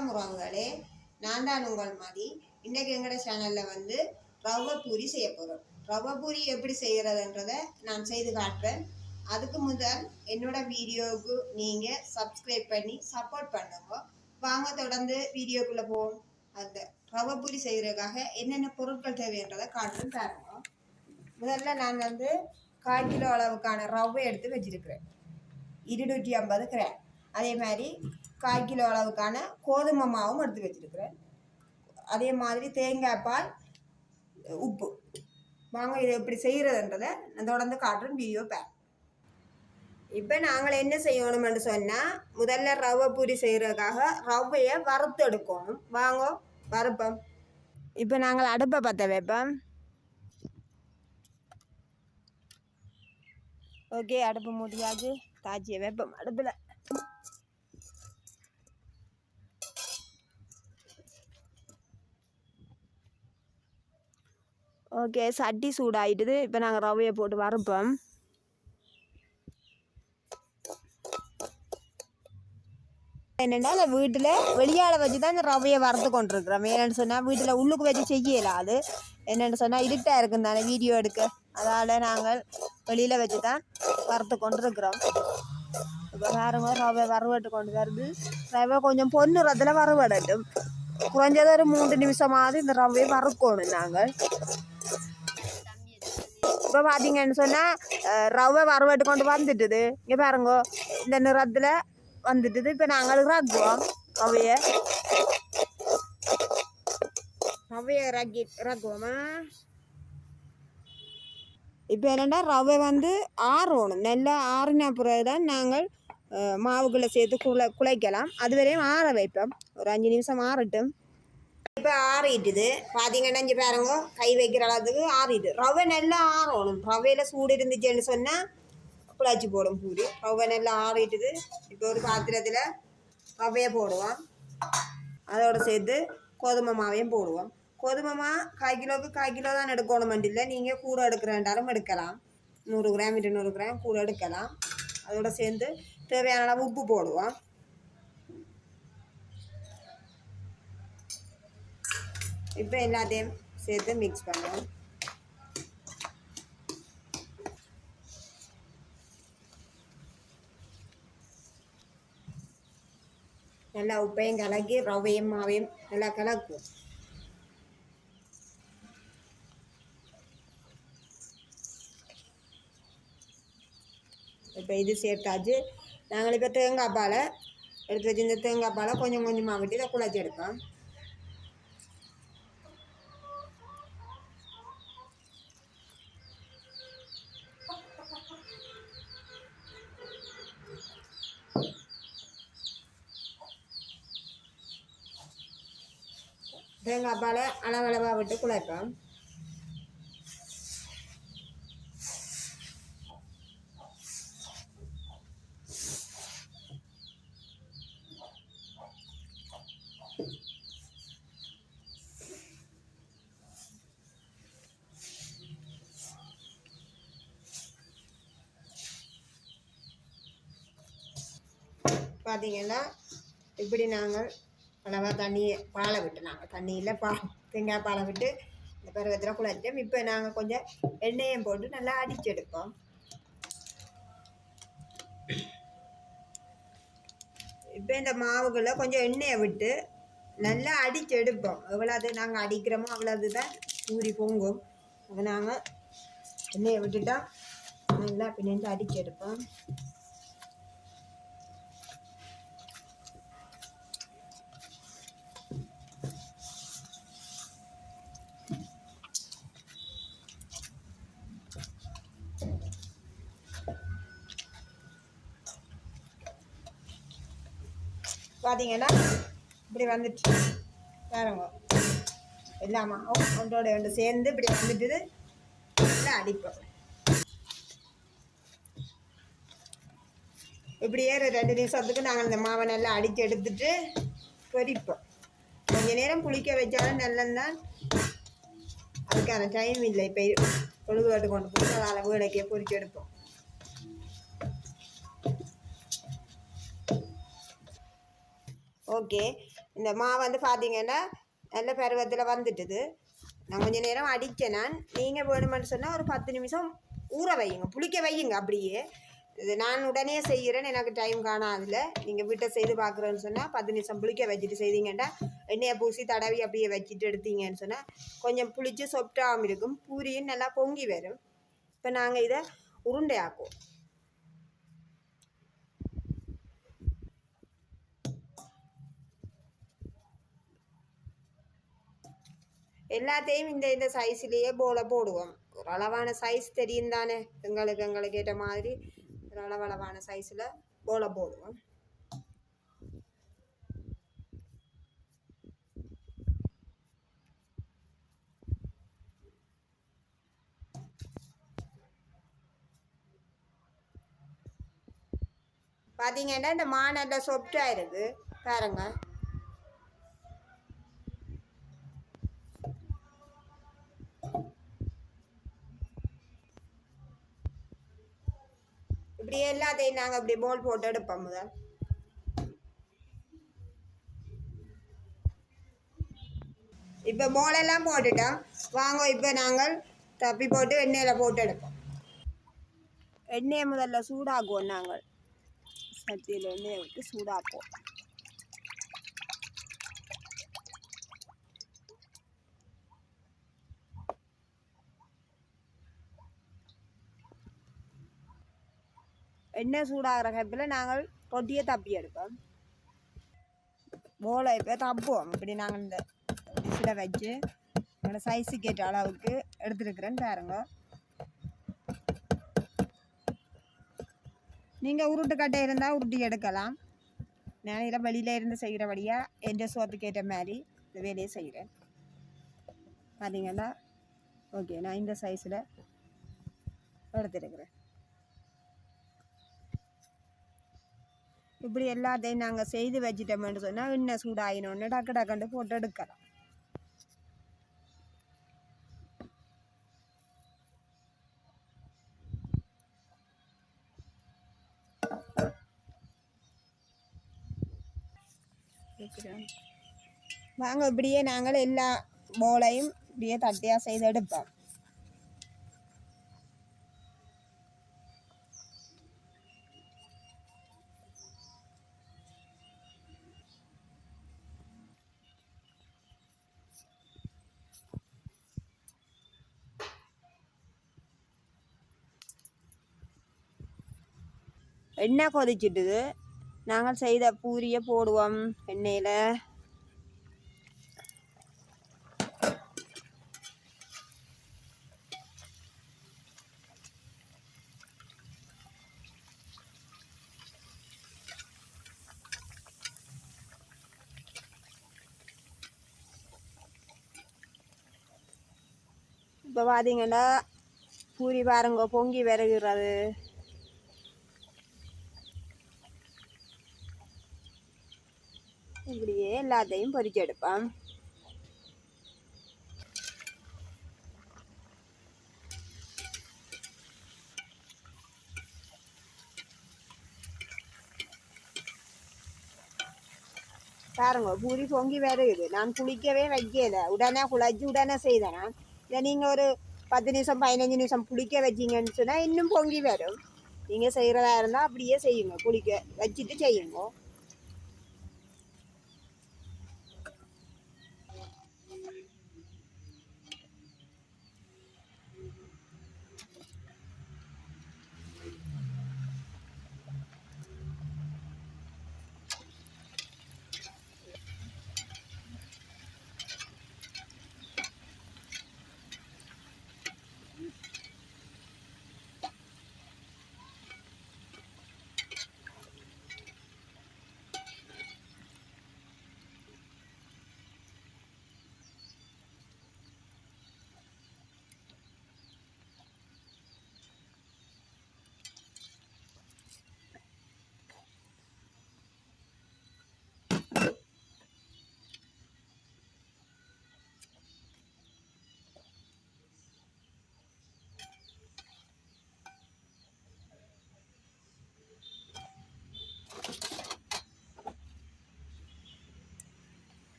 வணக்கம் உறவுகளே, நான் தான் உங்கள் மதி. இன்றைக்கு எங்களோட சேனலில் வந்து ரவை பூரி செய்ய போகிறோம். ரவை பூரி எப்படி செய்கிறதுன்றதை நான் செய்து காட்டுறேன். அதுக்கு முதல் என்னோட வீடியோவுக்கு நீங்கள் சப்ஸ்கிரைப் பண்ணி சப்போர்ட் பண்ணுங்க. வாங்க தொடர்ந்து வீடியோக்குள்ளே போவோம். அந்த ரவை பூரி செய்கிறதுக்காக என்னென்ன பொருட்கள் தேவைன்றதை காட்டுறேன் பாருங்க. முதல்ல நான் வந்து 1/4 கிலோ அளவுக்கான ரவை எடுத்து வச்சிருக்கிறேன், 250 கிராம். அதே மாதிரி 1/4 கிலோ அளவுக்கான கோதுமை மாவும் எடுத்து வச்சிருக்கிறேன். அதே மாதிரி தேங்காய் பால், உப்பு. வாங்க இதை எப்படி செய்கிறதுன்றதை நான் தொடர்ந்து காட்டுறேன், வீடியோ பேர். இப்போ நாங்கள் என்ன செய்யணும்னு சொன்னால், முதல்ல ரவை பூரி செய்கிறதுக்காக ரவையை வறுத்து எடுக்கணும். வாங்க வறுப்போம். இப்போ நாங்கள் அடுப்பை பற்ற வைப்போம். ஓகே, அடுப்பு மூட்டியாச்சு. தாச்சியை வைப்போம் அடுப்பில். ஓகே, சட்டி சூடாயிட்டுது. இப்போ நாங்கள் ரவையை போட்டு வறுப்போம். என்னென்னா அந்த வீட்டில் வெளியால் வச்சு தான் இந்த ரவையை வறுத்து கொண்டிருக்கிறோம். என்னென்னு சொன்னால் வீட்டில் உள்ளுக்கு வச்சு செய்யலாம். அது என்னென்னு சொன்னால் இருட்டாக இருக்கும் தானே வீடியோ எடுக்க, அதால் நாங்கள் வெளியில் வச்சு தான் வறுத்து கொண்டிருக்கிறோம். இப்போ பாருங்க, ரவை வறுவட்டு கொண்டு வருது. ரவை கொஞ்சம் பொன்னிறத்தில் வறுவடட்டும். குறைஞ்சது ஒரு 3 நிமிஷமாவது இந்த ரவையை வறுக்கணும் நாங்கள். இப்போ பார்த்தீங்கன்னு சொன்னால் ரவை வறுவட்டு கொண்டு வந்துட்டுது. இங்கே பாருங்க, இந்த நிறத்தில் வந்துட்டுது. இப்போ நாங்கள் இறக்குவோம் ரவையை. இறக்குவோமா? இப்போ என்னென்னா ரவை வந்து ஆறணும். நல்லா ஆறின பிறகு தான் நாங்கள் மாவுக்குள்ளே சேர்த்து குழைக்கலாம். அதுவரையும் ஆற வைப்போம். ஒரு 5 நிமிஷம் ஆறட்டும். இப்போ ஆறிட்டுது. பார்த்தீங்கன்னா இங்கே பாருங்க, கை வைக்கிற அளவுக்கு ஆறிட்டு. ரவை நல்லா ஆறணும். ரவையில் சூடு இருந்துச்சுன்னு சொன்னால் குழச்சி போடும் பூரி. ரவை நல்லா ஆறிட்டுது. இப்போ ஒரு பாத்திரத்தில் ரவையை போடுவோம். அதோடு சேர்த்து கோதுமை மாவையும் போடுவோம். கோதுமை மா 1/4 கிலோவுக்கு 1/4 கிலோ தான் எடுக்கணும் இல்லை, நீங்கள் கூட எடுக்கிறேன்டாலும் எடுக்கலாம். 100 கிராம் 200 கிராம் கூட எடுக்கலாம். அதோடு சேர்ந்து தேவையான அளவு உப்பு போடுவோம். இப்போ எல்லாத்தையும் சேர்த்து மிக்ஸ் பண்ணுவோம். நல்லா உப்பையும் கலக்கி ரவையும் மாவையும் நல்லா கலக்குவோம். இப்போ இது சேர்த்தாச்சு. நாங்கள் இப்போ தேங்காய் பாலை எடுத்து வச்சு இந்த தேங்காய் பாலை கொஞ்சம் கொஞ்சமாக விட்டு இதை குழச்சி எடுப்போம். தேங்காய் பாலை அளவளவாக விட்டு குழைப்போம். பார்த்தீங்கன்னா இப்படி நாங்கள் அளவாக பாலை விட்டு நாங்கள் தண்ணியில் தேங்காய் பாலை விட்டு இந்த பருவத்தில் குழைச்சோம். இப்போ நாங்கள் கொஞ்சம் எண்ணெயும் போட்டு நல்லா அடிச்செடுப்போம். இப்போ இந்த மாவுகளை கொஞ்சம் எண்ணெயை விட்டு நல்லா அடிச்செடுப்போம். எவ்வளவு நாங்கள் அடிக்கிறோமோ அவ்வளவு தான் பூரி பொங்கும். அதை நாங்கள் எண்ணெயை விட்டுட்டா நல்லா பின்னாடி அடிச்செடுப்போம். பார்த்தீங்கன்னா இப்படி வந்துட்டு பாருங்க, எல்லாமா ஒன்றோட ஒன்று சேர்ந்து இப்படி வந்துட்டு நல்லா அடிப்போம். இப்படியே 2 நிமிஷத்துக்கு நாங்கள் இந்த மாவை நல்லா அடித்து எடுத்துட்டு பொரிப்போம். கொஞ்ச நேரம் புளிக்க வச்சாலும் நல்லந்தான். அதுக்கான டைம் இல்லை. இப்போ பொழுதுபாட்டு கொண்டு போய் அதை அளவு இடைக்கே பொரிச்சு எடுப்போம். ஓகே, இந்த மா வந்து பார்த்தீங்கன்னா நல்ல பருவத்தில் வந்துட்டுது. நான் கொஞ்சம் நேரம் அடிக்கணும். நீங்கள் வேணுமென்னு சொன்னால் ஒரு 10 நிமிஷம் ஊற வையுங்க, புளிக்க வையுங்க. அப்படியே இது நான் உடனே செய்கிறேன், எனக்கு டைம் காணாதில்ல. நீங்கள் வீட்டை செய்து பார்க்குறேன்னு சொன்னால் 10 நிமிஷம் புளிக்க வச்சுட்டு செய்தீங்கன்னா எண்ணெயை பூசி தடவி அப்படியே வச்சுட்டு எடுத்தீங்கன்னு சொன்னால் கொஞ்சம் புளிச்சு சொப்டாகவும் இருக்கும், பூரியும் நல்லா பொங்கி வரும். இப்போ நாங்கள் இதை உருண்டை ஆக்குவோம். எல்லாத்தையும் இந்த இந்த சைஸ்லேயே போல போடுவோம். ஒரு அளவான சைஸ் தெரியும் தானே, எங்களுக்கு ஏற்ற மாதிரி ஒரு அளவான சைஸில் போல போடுவோம். பார்த்தீங்கன்னா இந்த மா நல்லா சொப்டாக இருக்குது பாருங்க. இப்படி எல்லாத்தையும் நாங்கள் இப்படி போல் போட்டு எடுப்போம். முதல் இப்போ போலெல்லாம் போட்டுட்டோம். வாங்க இப்போ நாங்கள் தப்பி போட்டு எண்ணெயில் போட்டு எடுப்போம். எண்ணெயை முதல்ல சூடாக்குவோம். நாங்கள் சட்டியில் எண்ணெயை விட்டு சூடாக்குவோம். எண்ணெய் சூடாகிற கப்பில் நாங்கள் ரொட்டியை தப்பி எடுப்போம். போலை இப்போ தப்புவோம். இப்படி நாங்கள் இந்த டிஷ்ஷில் வச்சு எங்களோட சைஸுக்கு ஏற்ற அளவுக்கு எடுத்துருக்குறேன்னு பாருங்க. நீங்கள் உருட்டுக்கட்டை இருந்தால் உருட்டி எடுக்கலாம். நான் இதில் வெளியில் இருந்து செய்கிறபடியாக எந்த சோத்துக்கு ஏற்ற மாதிரி இந்த வேலையை செய்கிறேன். பார்த்தீங்கன்னா ஓகே, நான் இந்த சைஸில் எடுத்துருக்குறேன். இப்படி எல்லாத்தையும் நாங்கள் செய்து வச்சிட்டோம்னு சொன்னால் இன்னும் சூடாகினோன்னு டக்கு டக்குண்டு போட்டு எடுக்கலாம். வாங்க இப்படியே நாங்கள் எல்லா போலையும் இப்படியே தட்டியாக செய்து எடுப்போம். எண்ணெய் கொதிச்சிட்டுது. நாங்கள் செய்த பூரியை போடுவோம் எண்ணெயில். இப்போ பார்த்தீங்கன்னா பூரி பாருங்க பொங்கி வருகிறது. இப்படியே எல்லாத்தையும் பொரிச்சு எடுப்போம். பாருங்க பூரி பொங்கி வருது. நான் குளிக்கவே வைக்கல, உடனே குழச்சி உடனே செய்தேன். இதை நீங்கள் ஒரு 10 நிமிஷம் 15 நிமிஷம் குளிக்க வச்சிங்கன்னு சொன்னால் இன்னும் பொங்கி வரும். நீங்கள் செய்கிறதா இருந்தால் அப்படியே செய்யுங்க, குளிக்க வச்சுட்டு செய்யுங்க.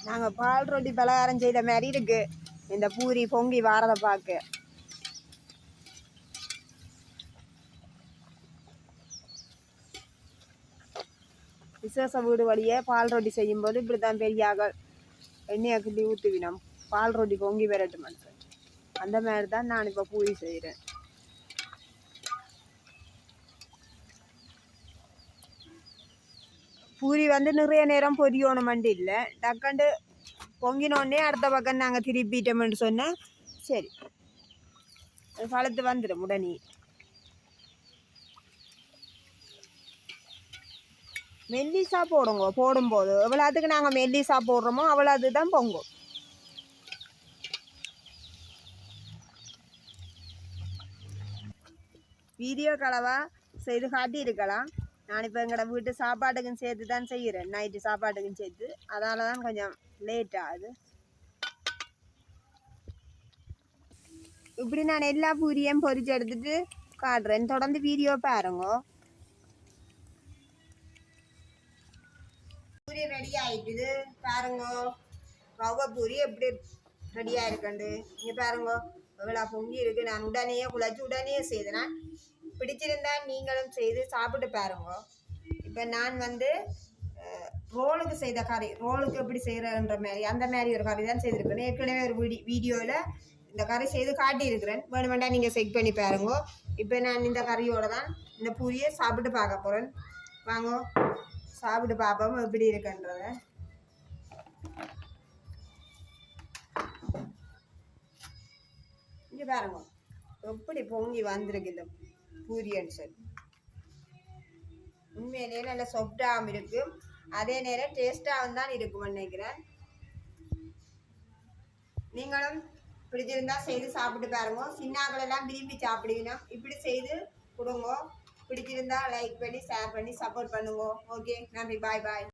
நாங்கள் பால் ரொட்டி பலகாரம் செய்த மாதிரி இருக்கு இந்த பூரி பொங்கி வாரதை பார்க்க. விசேஷ வீடு வழியே பால் ரொட்டி செய்யும்போது இப்படி தான் பெரியாக எண்ணெயை கிண்டி ஊற்றுவினோம் பால் ரொட்டி பொங்கி வரட்டுமான்னு சொல்லி. அந்த மாதிரி தான் நான் இப்போ பூரி செய்கிறேன். பூரி வந்து நிறைய நேரம் பொரியணுமெண்டு இல்லை, டக்கண்டு பொங்கினோடனே அடுத்த பக்கம் நாங்கள் திருப்பிட்டோம்னு சொன்னால் சரி பழுத்து வந்துடும் உடனே. மெல்லிசா போடுங்க, போடும்போது எவ்வளோத்துக்கு நாங்கள் மெல்லிசா போடுறோமோ அவ்வளோது தான் பொங்கும். வீடியோ கலவாக செய்து காட்டியிருக்கலாம். நான் இப்போ எங்களோட வீட்டு சாப்பாட்டுக்கும் சேர்த்து தான் செய்கிறேன், நைட்டு சாப்பாட்டுக்கும் சேர்த்து. அதால் தான் கொஞ்சம் லேட் ஆகுது. இப்படி நான் எல்லா பூரியும் பொரிச்சு எடுத்துட்டு காட்டுறேன், தொடர்ந்து வீடியோ பாருங்க. பூரி ரெடி ஆகிட்டுது பாருங்க. ரவை பூரி எப்படி ரெடியாக இருக்குண்டு இங்கே பாருங்க. எவ்வளோ பொங்கி இருக்குது. நான் உடனே குழச்சி உடனே செய்தேன். பிடிச்சிருந்தா நீங்களும் செய்து சாப்பிட்டு பாருங்க. இப்போ நான் வந்து ரோலுக்கு செய்த கறி, ரோலுக்கு எப்படி செய்கிறன்ற மாதிரி அந்த மாதிரி ஒரு கறி தான் செய்திருக்கேன். ஏற்கனவே ஒரு வீடியோவில் இந்த கறி செய்து காட்டியிருக்கிறேன், வேணுமெண்டா நீங்கள் செக் பண்ணி பாருங்க. இப்போ நான் இந்த கறியோடு தான் இந்த பூரியை சாப்பிட்டு பார்க்க போகிறேன். வாங்க சாப்பிட்டு பார்ப்போம் எப்படி இருக்குன்றத. இங்கே பாருங்க எப்படி பொங்கி வந்திருக்கு இந்த பூரியன்னு சொல்லி. உண்மையிலேயே நல்லா சாஃப்டாகவும் இருக்கும், அதே நேரம் டேஸ்டாகவும் தான் இருக்கும்னு நினைக்கிறேன். நீங்களும் பிடிச்சிருந்தா செய்து சாப்பிட்டு பாருங்க. சின்னாக்களெல்லாம் விரும்பி சாப்பிடுவீங்க. இப்படி செய்து கொடுங்க. பிடிச்சிருந்தா லைக் பண்ணி ஷேர் பண்ணி சப்போர்ட் பண்ணுங்க. ஓகே, நன்றி, பாய் பாய்.